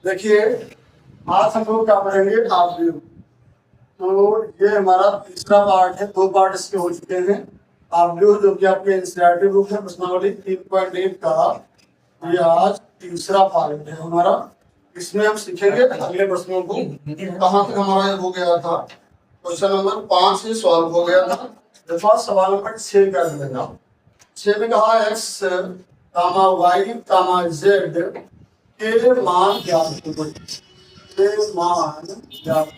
देखिए आज हम लोग क्या पढ़ेंगे आव्यूह। तो ये हमारा तीसरा पार्ट है, दो पार्ट इसके हो चुके हैं। आव्यूह जो कि आपके एनसीईआरटी बुक है प्रश्नावली 3.1 का ये आज तीसरा पार्ट है हमारा। इसमें हम सीखेंगे अगले प्रश्नों को। कहाँ तक हमारा हो गया था, क्वेश्चन नंबर 5 से सॉल्व हो गया था। देखो सवाल नंबर 6 कर देगा। 6 में कहा एक्स कामा वाई कामा जेड के मान ज्ञात कीजिए। के मान ज्ञात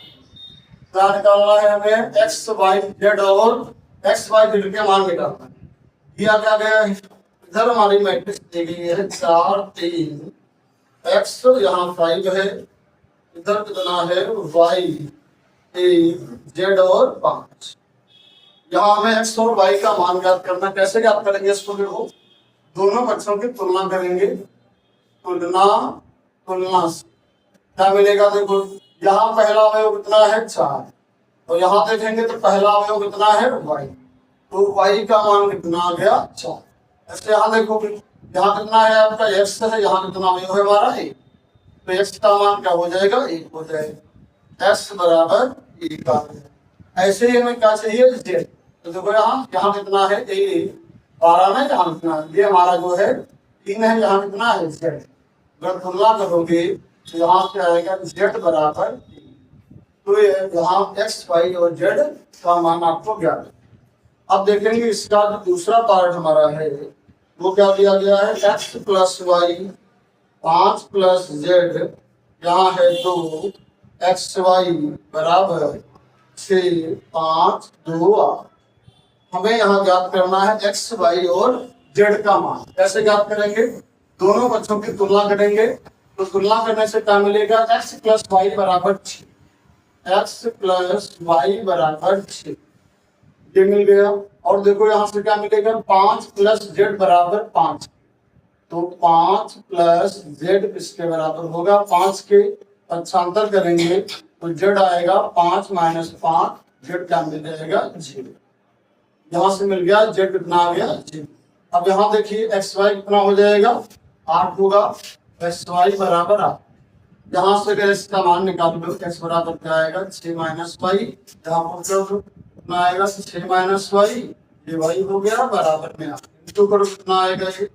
क्या निकालना है हमें, एक्स वाई जेड और एक्स वाई जेड के मान निकालना है। दिया क्या गया है, इधर हमारी मैट्रिक्स दी गई है 4 3, एक्स यहाँ 5 है, इधर कितना है वाई 1, जेड और 5। यहाँ हमें एक्स और वाई का मान ज्ञात करना। कैसे ज्ञात करेंगे इसको, देखो दोनों पक्षों की तुलना करेंगे। तुलना तुलना से क्या मिलेगा, देखो यहाँ पहला अवयव कितना है 4 और यहाँ देखेंगे तो पहला अवयव कितना है y, तो y का मान कितना आ गया 4। ऐसे यहाँ देखो यहाँ कितना है आपका x है, यहाँ कितना अवयव है हमारा 1, तो x का मान क्या हो जाएगा 1 हो जाएगा, x बराबर 1। ऐसे ही हमें क्या चाहिए z, तो देखो यहाँ कितना है 12 में, यहाँ कितना है, ये हमारा जो है 3 है, यहाँ कितना है z। अगर तुलना करोगे तो यहाँ से आएगा z बराबर, तो यहाँ x y और z का मान आपको ज्ञात है। अब देखेंगे इसका जो दूसरा पार्ट हमारा है वो क्या दिया गया है, x plus y 5 plus z, यहाँ है 2, एक्स वाई बराबर 6 5 2 8। हमें यहाँ ज्ञात करना है एक्स वाई और जेड का मान। कैसे ज्ञात करेंगे, दोनों पक्षों की तुलना करेंगे। तो तुलना करने से क्या मिलेगा, x प्लस वाई बराबर 6, x प्लस वाई बराबर 6, ये मिल गया। और देखो यहाँ से क्या मिलेगा, 5 प्लस जेड बराबर 5, तो 5 प्लस जेड किसके बराबर होगा, 5 के पक्षांतर करेंगे तो जेड आएगा 5 माइनस 5, जेड क्या मिल जाएगा 0। यहाँ से मिल गया जेड कितना आ गया 0। अब यहाँ देखिए एक्स वाई कितना हो जाएगा 8 होगा, एक्स वाई बराबर 8। यहाँ से अगर इसका मान निकाल लो, एक्स बराबर क्या आएगा 6 माइनस वाई, यहाँ पर कितना आएगा 6 माइनस वाई, ये वाई हो गया बराबर में 8। इनको करो कितना आएगा ये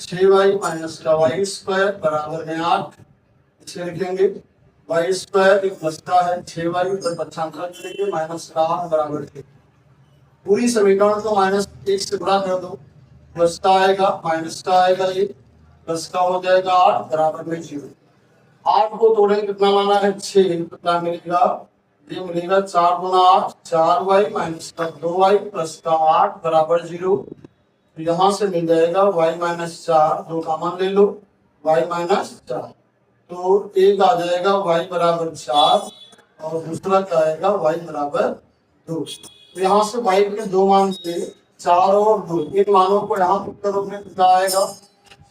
6 वाई माइनस का वाई स्क्वायर बराबर में 8। इसे लिखेंगे वाई स्क्वायर एक बचता है 6 वाई पर पक्षांतर करेंगे माइनस का 8 बराबर 6। पूरी समीकरण को माइनस 1 से गुणा कर दो, प्लस का आएगा माइनस का आएगा, ये प्लस का हो जाएगा 8 बराबर में 0। 8 को तोड़ेंगे कितना लाना है 6, कितना मिलेगा, ये मिलेगा 4 गुना 8 4 वाई माइनस का 2 वाई प्लस का 8 बराबर 0। तो यहाँ से मिल जाएगा वाई माइनस 4, 2 का मान ले लो, वाई माइनस 4, तो एक आ जाएगा वाई बराबर 4 और दूसरा क्या आएगा वाई बराबर 2। तो यहाँ से वाई के दो मान थे 4 और 2, इन मानों को यहाँ पुट करोगे कितना आएगा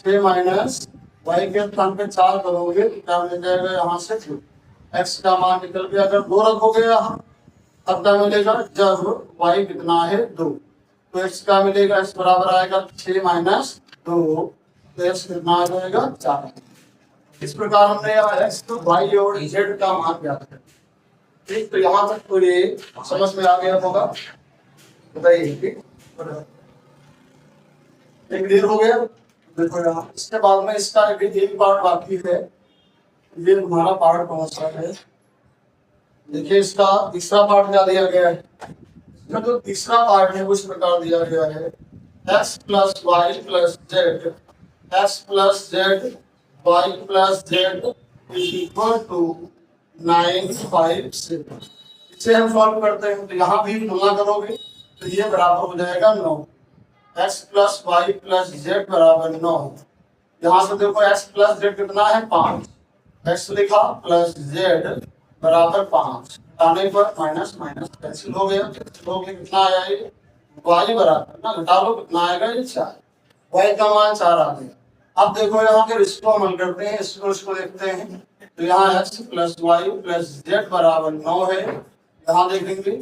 6 माइनस वाई के स्थान पे 4 करोगे तो क्या मिल जाएगा यहाँ से 2। एक्स का मान निकल गया, अगर 2 रखोगे यहाँ तब क्या मिलेगा, जब वाई कितना है 2, तो एक्स का मिलेगा एक्स बराबर आएगा 6 माइनस 2, तो एक्स कितना आ जाएगा 4। इस प्रकार हमने एक्स तो वाई और जेड का मान ज्ञात किया। ठीक, तो यहाँ तक तो ये समझ में आ गया होगा, बताइए क्लियर हो गया। देखो यहाँ इसके बाद में इसका एक पार्ट बाकी है, ये हमारा पार्ट कौन सा है, देखिए इसका तीसरा पार्ट क्या दिया गया है। इसका जो तीसरा पार्ट है उस प्रकार दिया गया है x plus y plus z, x plus z y plus z is equal to 9 5 6। इसे हम सॉल्व करते हैं तो यहाँ भी तुलना करोगे तो ये बराबर हो जाएगा 9, x plus y plus z बराबर 9। यहाँ से देखो एक्स प्लस जेड कितना है 5, एक्स लिखा प्लस जेड बराबर 5, घटाने पर माइनस माइनस कैंसिल हो गया, कितना आया ये वाई बराबर ना, घटा लो कितना आएगा ये 4, वाई का मान 4 आ गया। अब देखो यहाँ फिर इसको अमल करते हैं, इसको देखते हैं। तो यहाँ x plus y plus z बराबर 9 है, यहाँ देखेंगे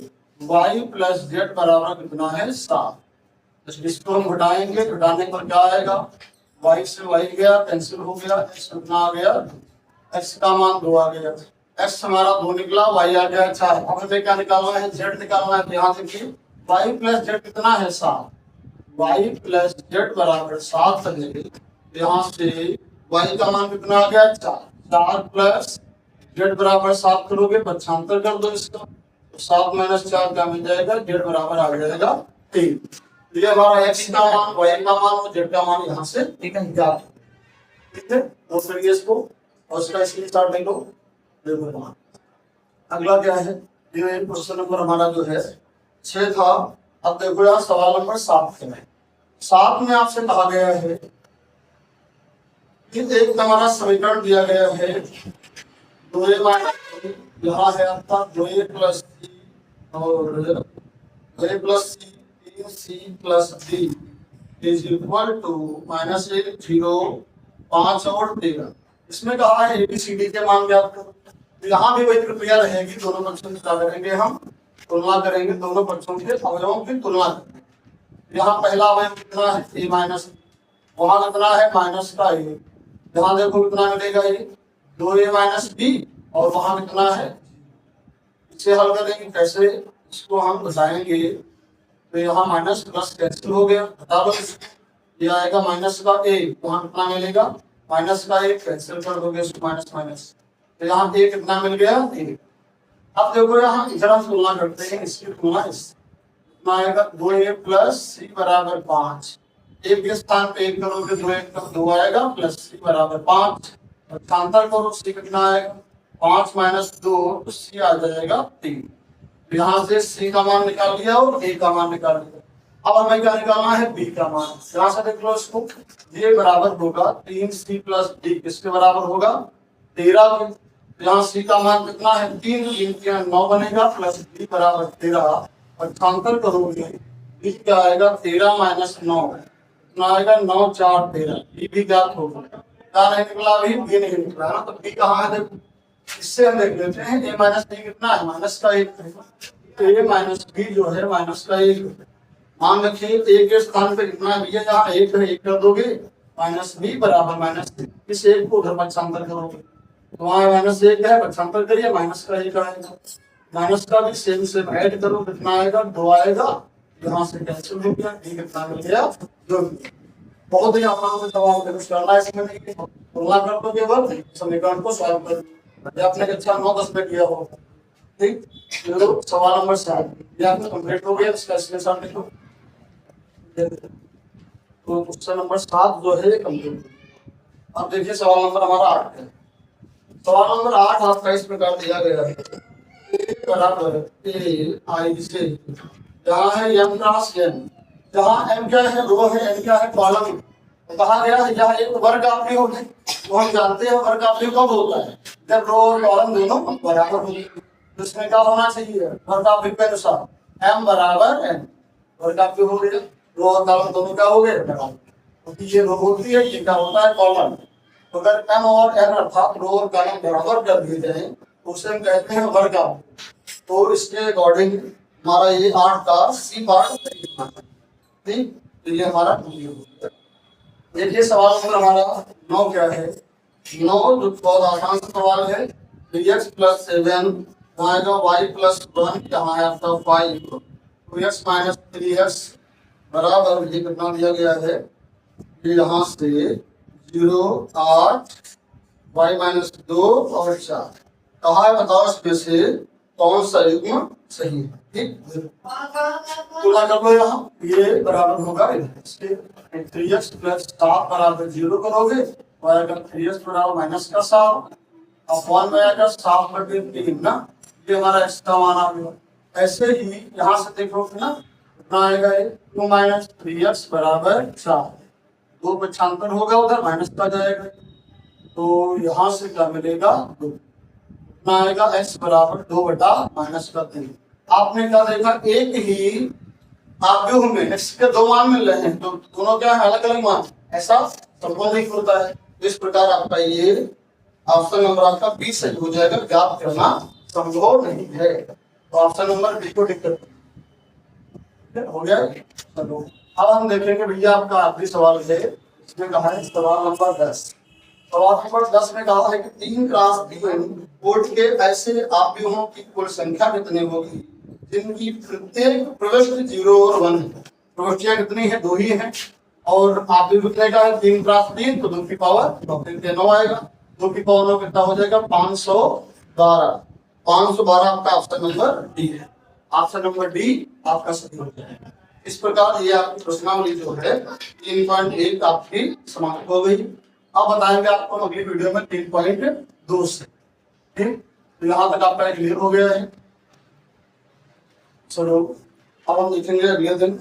वाई प्लस जेड बराबर कितना है 7। इसको हम घटाएंगे, घटाने पर क्या आएगा, वाई से वाई गया कैंसिल हो गया, कितना आ गया x का मान 2 आ गया, x हमारा 2 निकला, y आ गया 4। अब हमें क्या निकालना है, z निकालना है। यहाँ देखिए y प्लस जेड कितना है 7, y प्लस जेड बराबर 7 है। यहाँ से y का मान कितना आ गया 4, 4 प्लस जेड बराबर 7 करोगे, पक्षांतर कर दो इसका, तो 7 माइनस 4 क्या मिल जाएगा, जेड बराबर आ जाएगा 3। ये हमारा x का मान, y का मान और z का मान यहाँ से निकाल, ठीक है। नोट करिए इसको और इसका स्क्रीनशॉट ले लो। देखो अगला क्या है, ये क्वेश्चन नंबर हमारा जो है 6 था। अब देखो यहाँ सवाल नंबर 7 में, 7 में आपसे कहा गया है कि एक हमारा समीकरण दिया गया है 2a माइनस, यहाँ है आपका 2a प्लस सी और 2a plus c 3c plus d is equal to minus 1 0 5 और 13। इसमें कहा है ABCD के मान ज्ञात करो। तो यहाँ भी वही प्रक्रिया रहेगी, दोनों पक्षों की क्या करेंगे, हम तुलना करेंगे, दोनों पक्षों के अवयवों की तुलना करेंगे। यहाँ पहला अवयव कितना है a माइनस, वहाँ कितना है माइनस का a, यहाँ देखो कितना मिलेगा ये 2a माइनस b और वहाँ कितना है, इसे हल करेंगे कैसे, इसको हम बताएंगे। तो यहाँ माइनस प्लस कैंसिल हो गया, बता दो ये आएगा माइनस का a, वहाँ कितना मिलेगा माइनस का a, कैंसिल कर दोगे इसको माइनस माइनस, तो यहाँ a कितना मिल गया a। अब देखो यहाँ इधर हम तुलना करते हैं, इसकी तुलना इतना आएगा 2a प्लस सी बराबर 5, एक के स्थान पे 1 करोगे 2 आएगा प्लस सी बराबर 5, पक्षांतर करो सी कितना आएगा 5 माइनस 2 तो सी आ जाएगा 3। यहाँ से सी का मान निकाल लिया और ए का मान निकाल लिया। अब हमें क्या निकालना है, बी का मान। यहाँ से देख लो इसको, ये बराबर होगा 3c प्लस डी, किसके बराबर होगा 13 के। यहाँ सी का मान कितना है 3, 3 के 9 बनेगा प्लस डी बराबर 13, पक्षांतर करोगे बी क्या आएगा 13 माइनस 9 कितना आएगा 9 4 13, बी भी ज्ञात होगा। क्या नहीं निकला, अभी बी नहीं निकला ना, तो बी कहाँ है देखो, इससे हम देख लेते हैं a माइनस बी कितना है माइनस का 1, तो a माइनस बी जो है माइनस का 1। मान रखिए a के स्थान पे कितना है भैया, यहाँ 1 है 1 कर दोगे माइनस बी बराबर माइनस, इस 1 को उधर पक्षांतर करोगे तो वहाँ माइनस 1 है, पक्षांतर करिए माइनस का 1 आएगा, माइनस का भी सेम सेम ऐड करो कितना आएगा 2 आएगा, यहाँ से कैंसिल हो गया, d कितना मिल गया 2। बहुत ही आसान से सवाल करना है, इसमें तुलना कर दो केवल, समीकरण को सॉल्व कर आपने कक्षा 9-10 में किया होगा, ठीक। तो सवाल नंबर 7 ये आपका कंप्लीट हो गया, इसका स्क्रीनशॉट लिखो। तो क्वेश्चन नंबर 7 जो है कंप्लीट। अब देखिए सवाल नंबर हमारा 8 है। सवाल नंबर 8 आपका इस प्रकार दिया गया है, बराबर a i से जहाँ है m क्रॉस n, जहाँ m क्या है रो है, n क्या है कॉलम, कहा गया है यह एक वर्ग आपकी होगी। तो हम जानते हैं वर्ग आपकी कब होता है, जब रो और कॉलम दोनों बराबर होंगे। तो इसमें क्या होना चाहिए, वर्ग आपकी के अनुसार m बराबर n, वर्ग आपकी हो गया, रो और कॉलम दोनों क्या हो गए बराबर, क्योंकि ये रो होती है, ये क्या होता है कॉलम। तो अगर m और n अर्थात रो और कॉलम बराबर कर दिए जाए तो उसे हम कहते हैं वर्ग आपकी। तो इसके अकॉर्डिंग हमारा ये 8 का सी पार्ट ठीक, तो ये हमारा देखिए सवाल नंबर हमारा 9 क्या है, 9 जो बहुत आसान सवाल है, 3x प्लस 7 आएगा y प्लस 1, यहाँ है आपका 5, 2x माइनस 3x बराबर ये कितना दिया गया है, यहाँ से 0 8 y माइनस 2 और 4। कहा है बताओ इसमें से कौन सा युग्म सही है, ठीक। तुलना कर लो, यहाँ ये बराबर होगा इसके 3x प्लस 7 बराबर 0 करोगे, और अगर 3x बराबर माइनस का 7 अब 1 में आएगा 7 बटे 3 ना, ये हमारा x का मान आ गया। ऐसे ही यहाँ से देखोगे ना कितना आएगा, ये 2 माइनस 3x बराबर 4, 2 पक्षांतर होगा उधर माइनस का जाएगा, तो यहाँ से क्या मिलेगा 2, आएगा x बराबर 2 बटा माइनस का 3। आपने क्या देखा, एक ही आव्यूह में x के 2 मान मिल रहे हैं, तो दोनों क्या है अलग अलग मान, ऐसा संभव नहीं होता है। इस प्रकार आपका ये ऑप्शन नंबर आपका बी सही हो जाएगा, ज्ञात करना संभव नहीं है। तो ऑप्शन नंबर बी को टिक कर हो गया। चलो अब हम देखेंगे भैया आपका आखिरी सवाल है, इसमें कहा है सवाल नंबर 10। सवाल नंबर 10 में कहा है कि 3 क्रॉस 3 कोट के ऐसे आव्यूहों की कुल संख्या कितनी होगी जिनकी प्रत्येक प्रविष्टि 0 और 1 है। प्रविष्टियां कितनी है? 2 ही हैं और आव्यूह कितने का है? 3 क्रॉस 3, तो 2 की पावर 9 आएगा। 2 की पावर 9 कितना हो जाएगा? 512। 512 आपका ऑप्शन नंबर डी है। ऑप्शन नंबर डी आपका सही हो जाएगा। इस प्रकार ये आपकी प्रश्नावली जो है 3.1 आपकी समाप्त हो गई। अब बताएंगे आपको अगली वीडियो में 3.2 से। ठीक, तो यहाँ तक आपका क्लियर हो गया है। चलो अब हम देखेंगे अगले दिन।